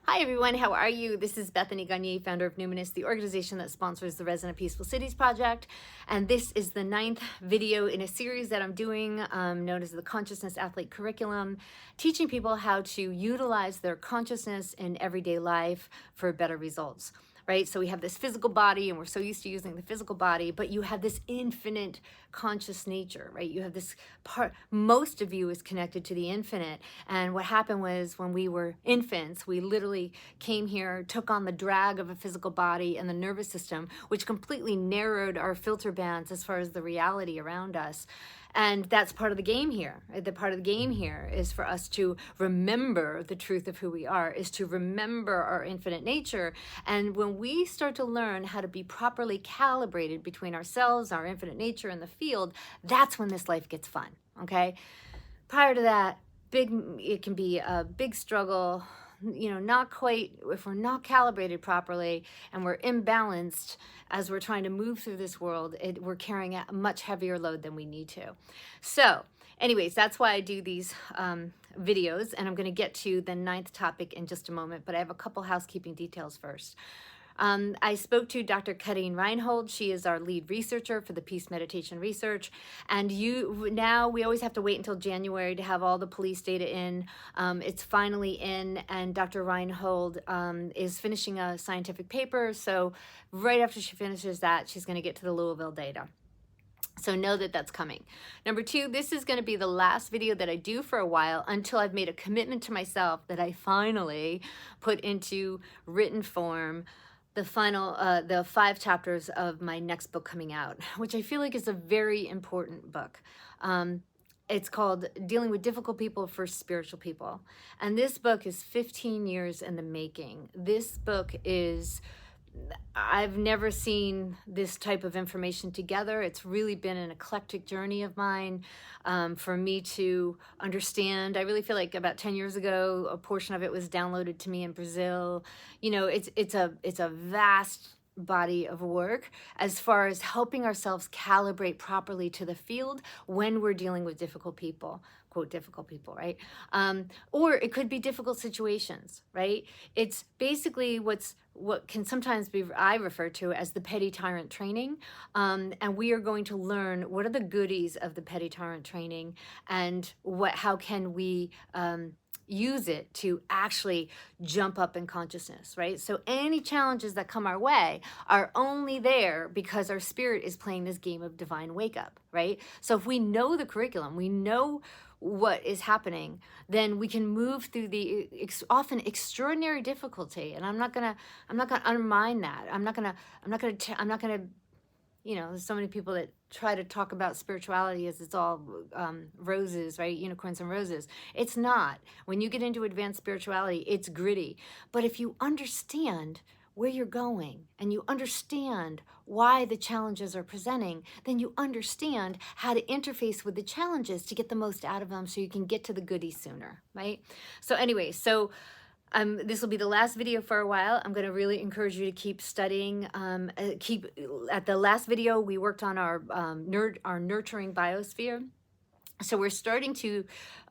Hi everyone, how are you? This is Bethany Gagne, founder of Numinous, the organization that sponsors the Resonant Peaceful Cities Project. And this is the 9th video in a series that I'm doing known as the Consciousness Athlete Curriculum, teaching people how to utilize their consciousness in everyday life for better results. Right? So we have this physical body and we're so used to using the physical body, but you have this infinite conscious nature, right? You have this part, most of you is connected to the infinite. And what happened was when we were infants, we literally came here, took on the drag of a physical body and the nervous system, which completely narrowed our filter bands as far as the reality around us. And that's part of the game here. The part of the game here is for us to remember the truth of who we are, is to remember our infinite nature. And when we start to learn how to be properly calibrated between ourselves, our infinite nature, and the field, that's when this life gets fun, okay? Prior to that, it can be a big struggle, not quite, if we're not calibrated properly and we're imbalanced as we're trying to move through this world, we're carrying a much heavier load than we need to. So anyways, that's why I do these videos, and I'm going to get to the 9th topic in just a moment, but I have a couple housekeeping details first. I spoke to Dr. Kadeen Reinhold. She is our lead researcher for the Peace Meditation Research. And now we always have to wait until January to have all the police data in. It's finally in, and Dr. Reinhold is finishing a scientific paper. So right after she finishes that, she's going to get to the Louisville data. So know that that's coming. Number 2, this is going to be the last video that I do for a while until I've made a commitment to myself that I finally put into written form the 5 chapters of my next book coming out, which I feel like is a very important book. It's called Dealing with Difficult People for Spiritual People. And this book is 15 years in the making. This book is, I've never seen this type of information together. It's really been an eclectic journey of mine for me to understand. I really feel like about 10 years ago, a portion of it was downloaded to me in Brazil. It's a vast body of work as far as helping ourselves calibrate properly to the field when we're dealing with difficult people, quote, difficult people, right? Or it could be difficult situations, right? It's basically what can sometimes be, I refer to as the petty tyrant training. And we are going to learn what are the goodies of the petty tyrant training and how can we use it to actually jump up in consciousness, right? So any challenges that come our way are only there because our spirit is playing this game of divine wake up, right? So if we know the curriculum, we know what is happening, then we can move through the often extraordinary difficulty. And I'm not gonna undermine that. I'm not gonna, there's so many people that try to talk about spirituality as it's all roses, right? Unicorns and roses. It's not. When you get into advanced spirituality, it's gritty. But if you understand where you're going and you understand why the challenges are presenting, then you understand how to interface with the challenges to get the most out of them so you can get to the goodies sooner, right? So anyway, this will be the last video for a while. I'm going to really encourage you to keep studying. At the last video, we worked on our nurturing biosphere. So we're starting to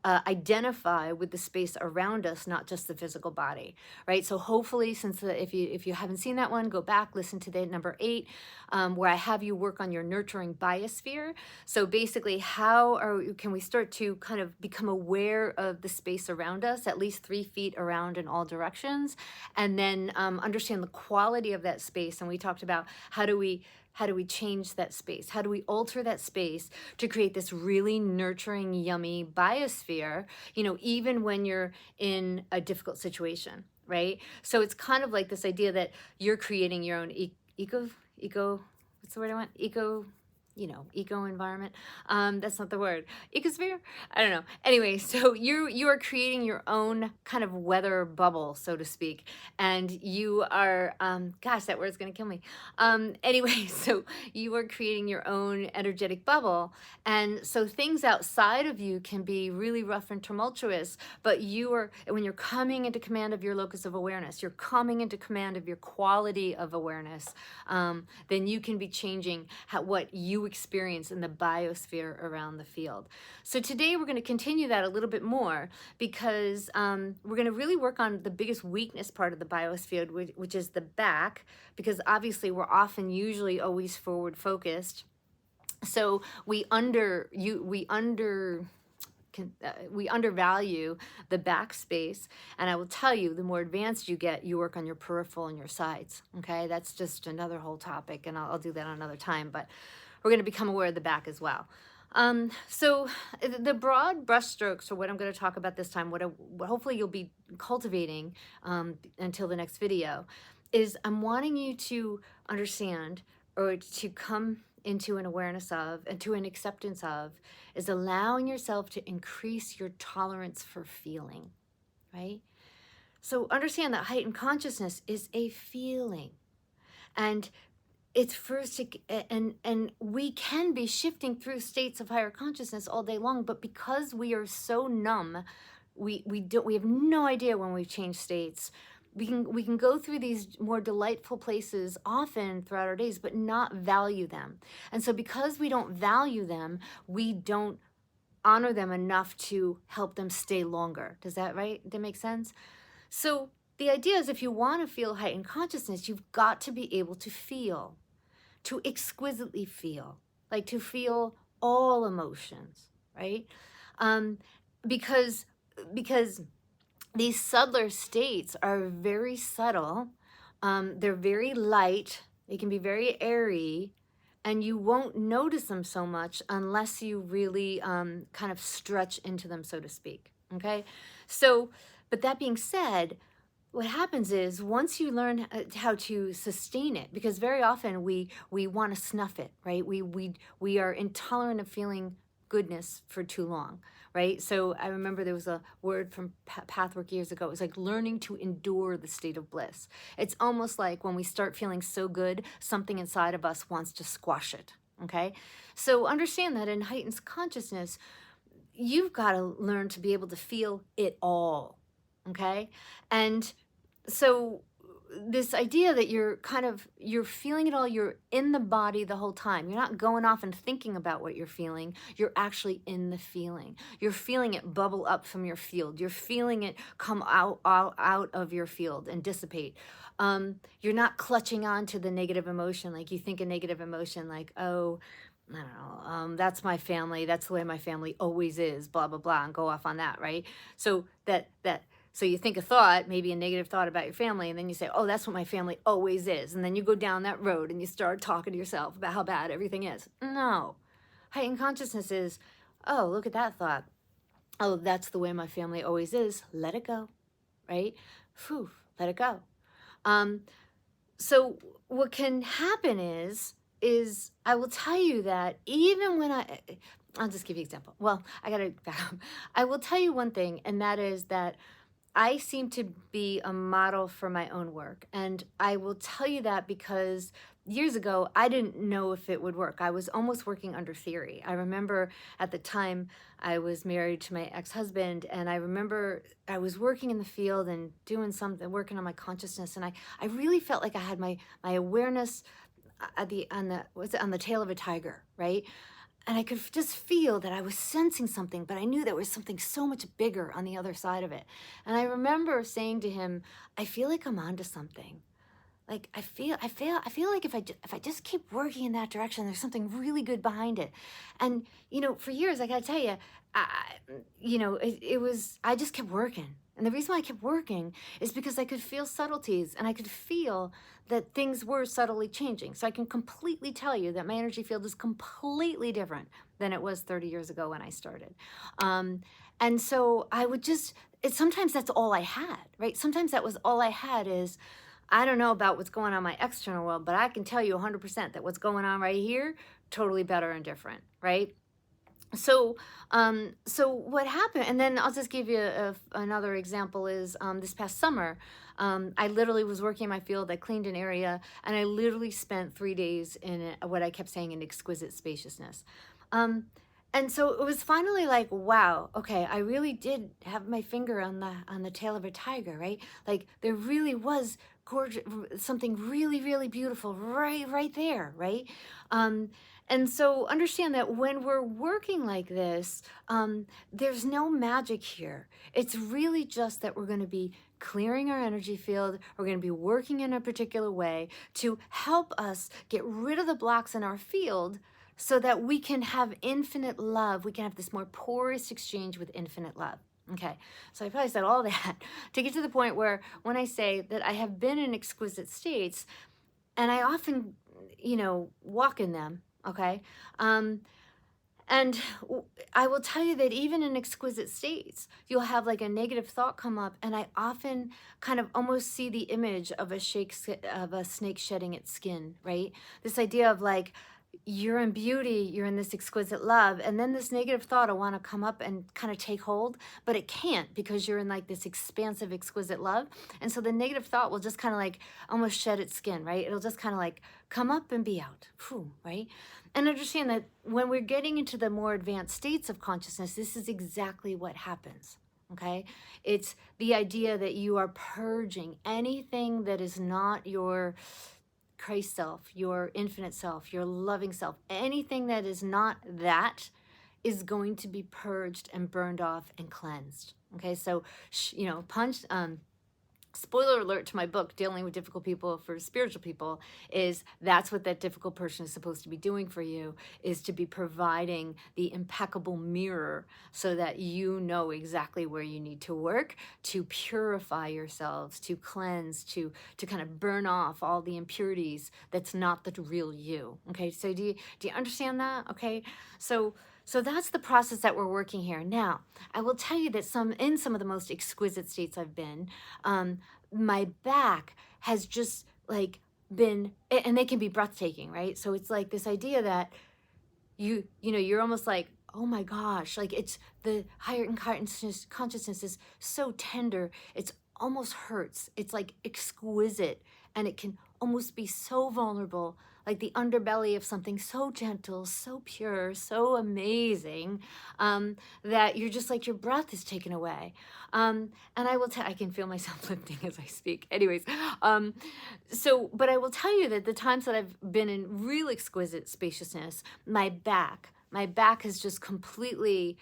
identify with the space around us, not just the physical body, right? So hopefully, if you haven't seen that one, go back, listen to the number 8, where I have you work on your nurturing biosphere. So basically, can we start to kind of become aware of the space around us, at least 3 feet around in all directions, and then understand the quality of that space. And we talked about how do we change that space? How do we alter that space to create this really nurturing, yummy biosphere, even when you're in a difficult situation, right? So it's kind of like this idea that you're creating your own what's the word I want? Eco environment. That's not the word. Ecosphere? I don't know. Anyway, so you are creating your own kind of weather bubble, so to speak. And you are, gosh, that word's going to kill me. Anyway, so you are creating your own energetic bubble. And so things outside of you can be really rough and tumultuous, but when you're coming into command of your locus of awareness, you're coming into command of your quality of awareness, then you can be changing what you you experience in the biosphere around the field. So today we're going to continue that a little bit more, because we're going to really work on the biggest weakness part of the biosphere, which is the back, because obviously we're often usually always forward focused. So we undervalue the backspace. And I will tell you, the more advanced you get, you work on your peripheral and your sides. Okay, that's just another whole topic, and I'll do that another time. But we're going to become aware of the back as well. So the broad brushstrokes for what I'm going to talk about this time, what hopefully you'll be cultivating until the next video, is I'm wanting you to understand, or to come into an awareness of and to an acceptance of, is allowing yourself to increase your tolerance for feeling, right? So understand that heightened consciousness is a feeling, and it's first, and we can be shifting through states of higher consciousness all day long, but because we are so numb, we have no idea when we've changed states. We can go through these more delightful places often throughout our days, but not value them. And so because we don't value them, we don't honor them enough to help them stay longer. Does that make sense? So the idea is, if you want to feel heightened consciousness, you've got to be able to feel, to exquisitely feel, like to feel all emotions, right? Because these subtler states are very subtle. They're very light. They can be very airy, and you won't notice them so much unless you really kind of stretch into them, so to speak. Okay? So, but that being said, what happens is, once you learn how to sustain it, because very often we want to snuff it, right? We are intolerant of feeling goodness for too long, right? So I remember there was a word from Pathwork years ago. It was like learning to endure the state of bliss. It's almost like when we start feeling so good, something inside of us wants to squash it, okay? So understand that in heightened consciousness, you've got to learn to be able to feel it all, okay? And so this idea that you're feeling it all, you're in the body the whole time. You're not going off and thinking about what you're feeling. You're actually in the feeling. You're feeling it bubble up from your field. You're feeling it come out of your field and dissipate. You're not clutching on to the negative emotion. Like you think a negative emotion like, oh, I don't know, that's my family. That's the way my family always is, blah, blah, blah, and go off on that, right? So so you think a thought, maybe a negative thought about your family, and then you say, oh, that's what my family always is. And then you go down that road and you start talking to yourself about how bad everything is. No. Heightened consciousness is, oh, look at that thought. Oh, that's the way my family always is. Let it go, right? Phew, let it go. So what can happen is I will tell you that even when I'll just give you an example. Well, I got to back up. I will tell you one thing, and that is that I seem to be a model for my own work. And I will tell you that because years ago, I didn't know if it would work. I was almost working under theory. I remember at the time I was married to my ex-husband, and I remember I was working in the field and doing something, working on my consciousness. And I really felt like I had my awareness on the tail of a tiger, right? And I could just feel that I was sensing something, but I knew there was something so much bigger on the other side of it. And I remember saying to him, I feel like I'm onto something. Like I feel like if I just keep working in that direction, there's something really good behind it. And for years, I got to tell you, I just kept working. And the reason why I kept working is because I could feel subtleties, and I could feel that things were subtly changing. So I can completely tell you that my energy field is completely different than it was 30 years ago when I started. And so I would sometimes that's all I had, right? Sometimes that was all I had is, I don't know about what's going on in my external world, but I can tell you 100% that what's going on right here, totally better and different, right? So what happened, and then I'll just give you another example is this past summer, I literally was working in my field. I cleaned an area, and I literally spent 3 days in what I kept saying, in exquisite spaciousness. And so it was finally like, wow, okay, I really did have my finger on the tail of a tiger, right? Like there really was gorgeous, something really, really beautiful right there, right? And so understand that when we're working like this, there's no magic here. It's really just that we're going to be clearing our energy field. We're going to be working in a particular way to help us get rid of the blocks in our field so that we can have infinite love. We can have this more porous exchange with infinite love. Okay, so I probably said all that to get to the point where when I say that I have been in exquisite states, and I often, walk in them, okay? And I will tell you that even in exquisite states, you'll have like a negative thought come up, and I often kind of almost see the image of a snake shedding its skin, right? This idea of like, you're in beauty, you're in this exquisite love, and then this negative thought will want to come up and kind of take hold, but it can't because you're in like this expansive, exquisite love. And so the negative thought will just kind of like almost shed its skin, right? It'll just kind of like come up and be out, right? And understand that when we're getting into the more advanced states of consciousness, this is exactly what happens. Okay, it's the idea that you are purging anything that is not your Christ self, your infinite self, your loving self. Anything that is not that is going to be purged and burned off and cleansed. Okay, so spoiler alert to my book, Dealing with Difficult People for Spiritual People, is that's what that difficult person is supposed to be doing for you, is to be providing the impeccable mirror so that you know exactly where you need to work to purify yourselves, to cleanse, to kind of burn off all the impurities that's not the real you. Okay, so do you understand that? Okay, so that's the process that we're working here. Now, I will tell you that in some of the most exquisite states I've been, my back has just like been, and they can be breathtaking, right? So it's like this idea that you're almost like, oh my gosh, like it's the higher consciousness is so tender, it's almost hurts. It's like exquisite, and it can almost be so vulnerable, like the underbelly of something so gentle, so pure, so amazing, that you're just like your breath is taken away. And I will I can feel myself lifting as I speak. Anyways, but I will tell you that the times that I've been in real exquisite spaciousness, my back has just completely,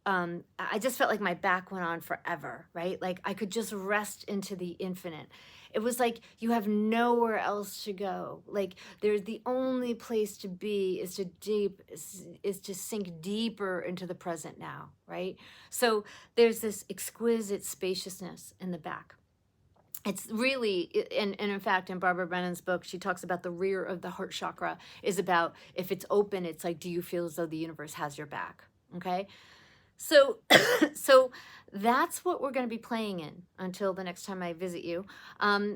I just felt like my back went on forever, right? Like I could just rest into the infinite. It was like you have nowhere else to go. Like there's the only place to be is to sink deeper into the present now, right? So there's this exquisite spaciousness in the back. It's really, and in fact, in Barbara Brennan's book, she talks about the rear of the heart chakra is about, if it's open, it's like, do you feel as though the universe has your back? Okay. So, so that's what we're going to be playing in until the next time I visit you,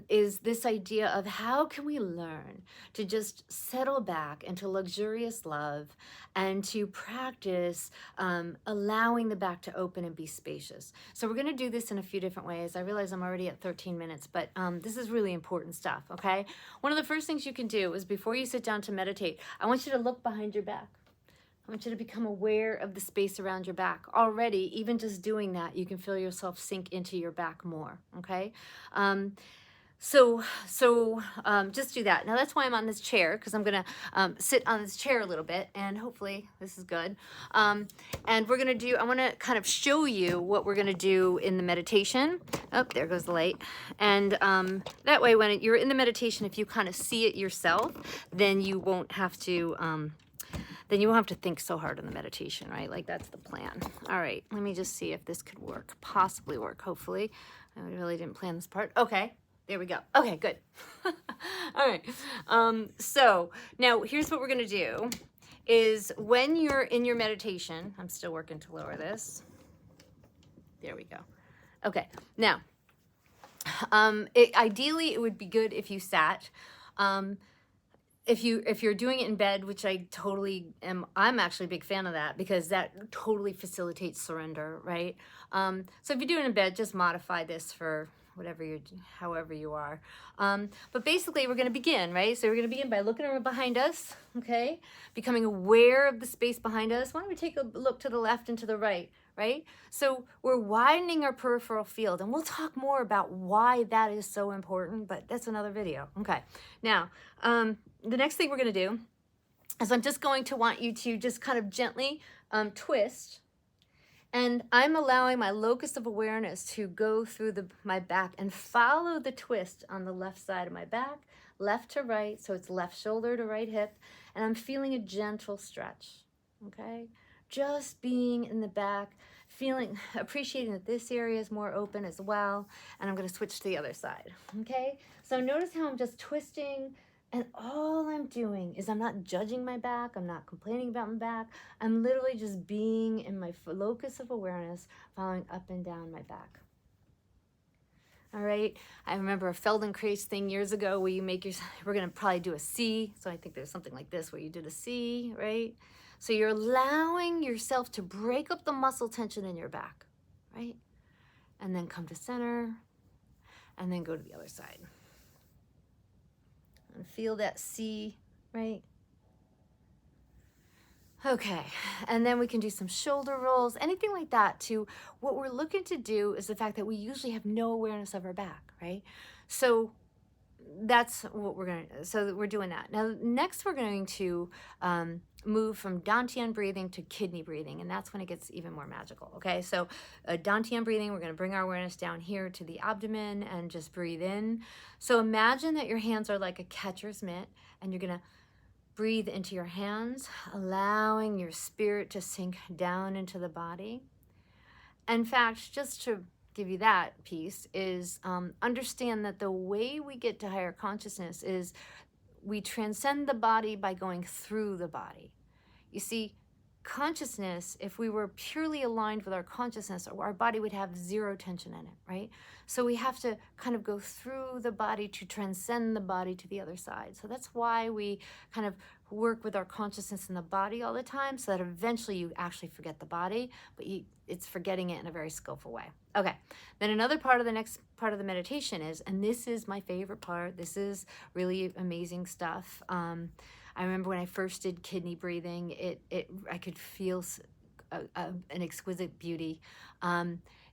is this idea of how can we learn to just settle back into luxurious love and to practice allowing the back to open and be spacious. So we're going to do this in a few different ways. I realize I'm already at 13 minutes, but this is really important stuff, okay? One of the first things you can do is before you sit down to meditate, I want you to look behind your back. I want you to become aware of the space around your back. Already, even just doing that, you can feel yourself sink into your back more, okay? So just do that. Now, that's why I'm on this chair, because I'm going to sit on this chair a little bit, and hopefully this is good. And we're going to I want to kind of show you what we're going to do in the meditation. Oh, there goes the light. And that way, when you're in the meditation, if you kind of see it yourself, then you won't have to... then you won't have to think so hard in the meditation, right? Like that's the plan. All right, let me just see if this could work, possibly work, hopefully. I really didn't plan this part. Okay, there we go. Okay, good. All right, so now here's what we're gonna do is when you're in your meditation, I'm still working to lower this. There we go. Okay, now, ideally it would be good if you sat. If you're doing it in bed, which I totally am, I'm actually a big fan of that because that totally facilitates surrender, right? So if you're doing it in bed, just modify this for whatever you're, however you are. But basically we're going to begin, right? So we're going to begin by looking behind us, okay? Becoming aware of the space behind us. Why don't we take a look to the left and to the right, right? So we're widening our peripheral field, and we'll talk more about why that is so important, but that's another video. Okay. Now, the next thing we're going to do is I'm just going to want you to just kind of gently twist, and I'm allowing my locus of awareness to go through my back and follow the twist on the left side of my back, left to right, so it's left shoulder to right hip, and I'm feeling a gentle stretch, okay? Just being in the back, appreciating that this area is more open as well, and I'm going to switch to the other side, okay? So notice how I'm just twisting, and all I'm doing is I'm not judging my back, I'm not complaining about my back, I'm literally just being in my locus of awareness, following up and down my back. All right, I remember a Feldenkrais thing years ago where you we're gonna probably do a C, so I think there's something like this where you did a C, right? So you're allowing yourself to break up the muscle tension in your back, right? And then come to center, and then go to the other side. And feel that C, right? Okay, and then we can do some shoulder rolls, anything like that. What we're looking to do is the fact that we usually have no awareness of our back, right? So that's what we're doing that. Now, next we're going to move from Dantian breathing to kidney breathing, and that's when it gets even more magical, okay? So Dantian breathing, we're gonna bring our awareness down here to the abdomen and just breathe in. So imagine that your hands are like a catcher's mitt, and you're gonna breathe into your hands, allowing your spirit to sink down into the body. In fact, just to give you that piece is understand that the way we get to higher consciousness is we transcend the body by going through the body. You see, consciousness, if we were purely aligned with our consciousness, our body would have zero tension in it, right? So we have to kind of go through the body to transcend the body to the other side. So that's why we kind of work with our consciousness in the body all the time, so that eventually you actually forget the body, but it's forgetting it in a very skillful way. Okay, then another part of the next part of the meditation is, and this is my favorite part, this is really amazing stuff. I remember when I first did kidney breathing, I could feel an exquisite beauty.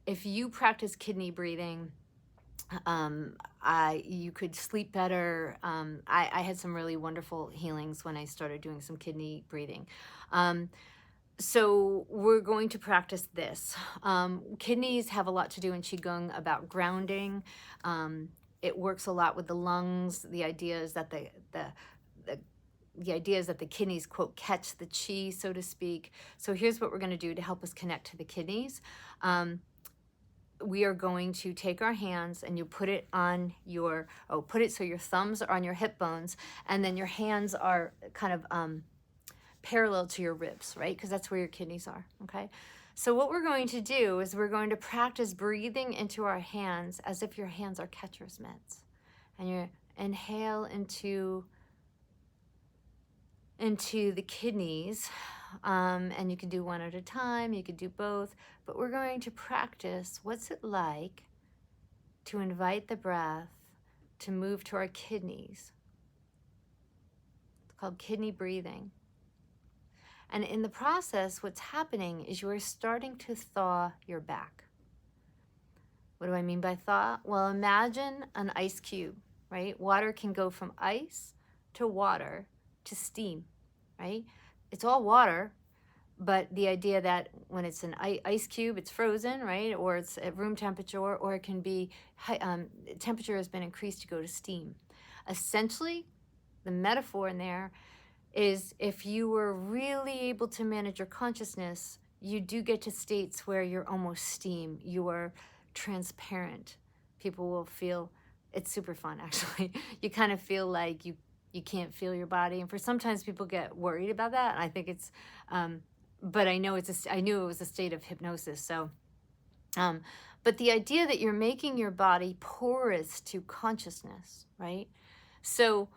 If you practice kidney breathing, you could sleep better. I had some really wonderful healings when I started doing some kidney breathing. So we're going to practice this. Kidneys have a lot to do in Qigong about grounding. It works a lot with the lungs. The idea is that the kidneys, quote, catch the chi, so to speak. So here's what we're going to do to help us connect to the kidneys. We are going to take our hands, and you put it on put it so your thumbs are on your hip bones, and then your hands are kind of parallel to your ribs, right? Because that's where your kidneys are, okay? So what we're going to do is we're going to practice breathing into our hands as if your hands are catcher's mitts. And you inhale into the kidneys, and you can do one at a time, you could do both, but we're going to practice what's it like to invite the breath to move to our kidneys. It's called kidney breathing. And in the process, what's happening is you are starting to thaw your back. What do I mean by thaw? Well, imagine an ice cube, right? Water can go from ice to water to steam, right? It's all water, but the idea that when it's an ice cube, it's frozen, right? Or it's at room temperature, or it can be, temperature has been increased to go to steam. Essentially, the metaphor in there is if you were really able to manage your consciousness, you do get to states where you're almost steam, you are transparent. People will feel, it's super fun actually. You kind of feel like you can't feel your body, and for sometimes people get worried about that, and I think it's but I knew it was a state of hypnosis. So but the idea that you're making your body porous to consciousness, right? So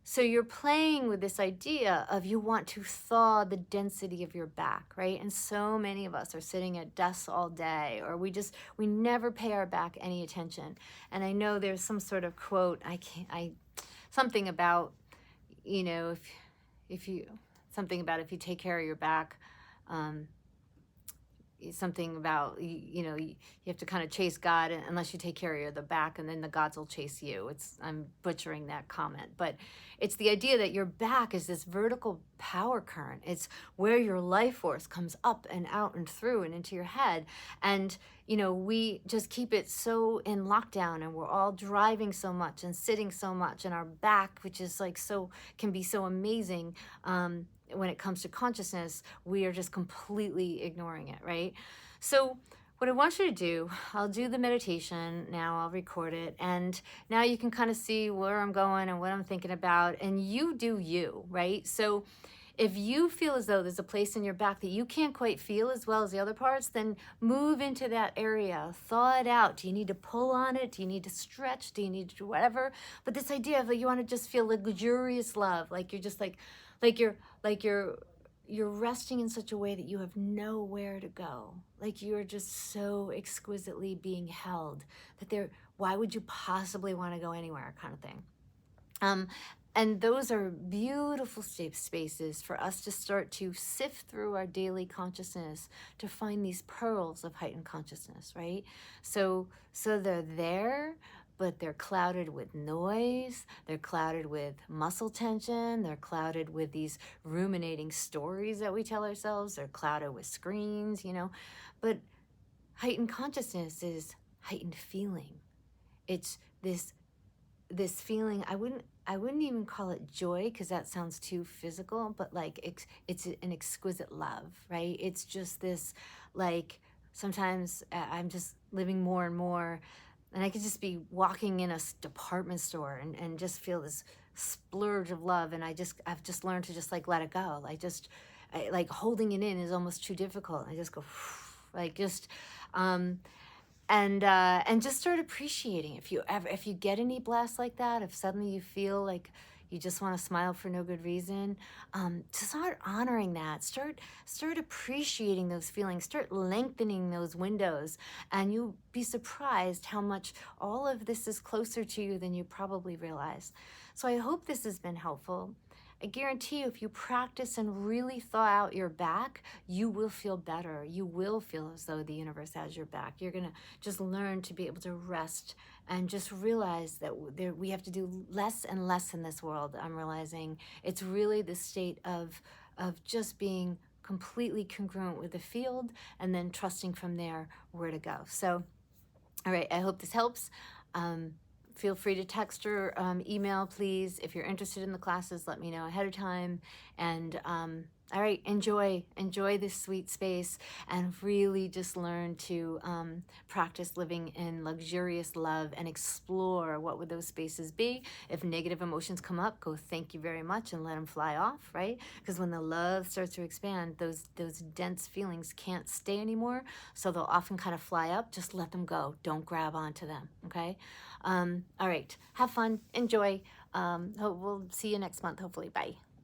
So you're playing with this idea of you want to thaw the density of your back, right? And so many of us are sitting at desks all day, or we never pay our back any attention. And I know there's some sort of quote, something about, you know, if you, something about if you take care of your back, um, something about you have to kind of chase God unless you take care of the back, and then the gods will chase you. I'm butchering that comment, but it's the idea that your back is this vertical power current. It's where your life force comes up and out and through and into your head. And we just keep it so in lockdown, and we're all driving so much and sitting so much, and our back, which is like so, can be so amazing, when it comes to consciousness, we are just completely ignoring it, right? So what I want you to do, I'll do the meditation now, I'll record it, and now you can kind of see where I'm going and what I'm thinking about, and you do you, right? So if you feel as though there's a place in your back that you can't quite feel as well as the other parts, then move into that area, thaw it out. Do you need to pull on it? Do you need to stretch? Do you need to do whatever? But this idea of like you want to just feel luxurious love, like you're just you're resting in such a way that you have nowhere to go. Like you're just so exquisitely being held that why would you possibly want to go anywhere, kind of thing. And those are beautiful safe spaces for us to start to sift through our daily consciousness to find these pearls of heightened consciousness, right? So they're there, but they're clouded with noise, they're clouded with muscle tension, they're clouded with these ruminating stories that we tell ourselves, they're clouded with screens, But heightened consciousness is heightened feeling. It's this feeling, I wouldn't even call it joy, because that sounds too physical, but like it's an exquisite love, right? It's just this, like, sometimes I'm just living more and more, and I could just be walking in a department store and just feel this splurge of love, and I've just learned to just like let it go. Like holding it in is almost too difficult. I just go like just and just start appreciating. If you get any blasts like that, if suddenly you feel like you just want to smile for no good reason, to start honoring that, start appreciating those feelings, start lengthening those windows, and you'll be surprised how much all of this is closer to you than you probably realize. So I hope this has been helpful. I guarantee you, if you practice and really thaw out your back, you will feel better. You will feel as though the universe has your back. You're going to just learn to be able to rest and just realize that we have to do less and less in this world. I'm realizing it's really the state of just being completely congruent with the field, and then trusting from there where to go. So, all right, I hope this helps. Feel free to text or email, please. If you're interested in the classes, let me know ahead of time. And all right, enjoy this sweet space, and really just learn to practice living in luxurious love and explore what would those spaces be. If negative emotions come up, go thank you very much and let them fly off, right? Because when the love starts to expand, those dense feelings can't stay anymore, so they'll often kind of fly up. Just let them go. Don't grab onto them, okay? All right, have fun, enjoy. We'll see you next month, hopefully. Bye.